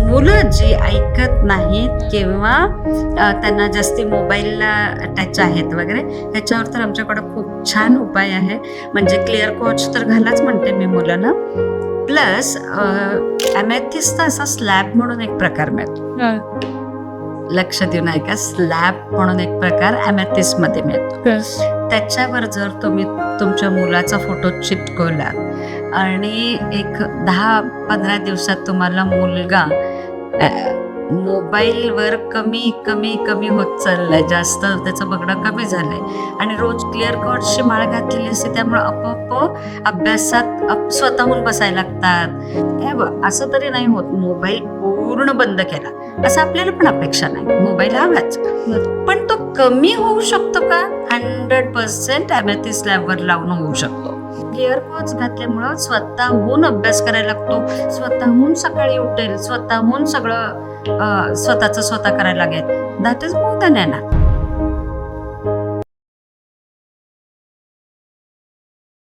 मुलं जी ऐकत नाहीत किंवा त्यांना जास्ती मोबाईलला अटॅच आहेत वगैरे, ह्याच्यावर तर आमच्याकडे खूप छान उपाय आहे. म्हणजे क्लिअर कोच तर घालाच म्हणते मी मुलांना. प्लस ॲमेथिस्टचा असा स्लॅब म्हणून एक प्रकार मिळतो. हां. लक्ष देऊन ऐका, स्लॅब म्हणून एक प्रकार ॲमेथिस्टमध्ये मिळतो. त्याच्यावर जर तुम्ही तुमच्या मुलाचा फोटो चिटकवला आणि एक 10-15 दिवसात तुम्हाला मुलगा मोबाईलवर कमी कमी कमी होत चाललाय, जास्त त्याचं बघणं कमी झालंय आणि रोज क्लिअर कटची माळ घातलेली असते, त्यामुळे आपोआप अभ्यासात स्वतःहून बसायला लागतात. हे बघ, असं तरी नाही होत मोबाईल पूर्ण बंद केला असं आपल्याला पण अपेक्षा नाही. मोबाईल हवाच, पण तो कमी होऊ शकतो का? 100% ॲमेथिस्ट स्लॅबवर लावून होऊ शकतो. क्लिअर कोच घातल्यामुळं स्वतःहून अभ्यास करायला लागतो, स्वतःहून सकाळी उठेल, स्वतःहून सगळं स्वतःचं स्वतः करायला लागेल. That is more than enough.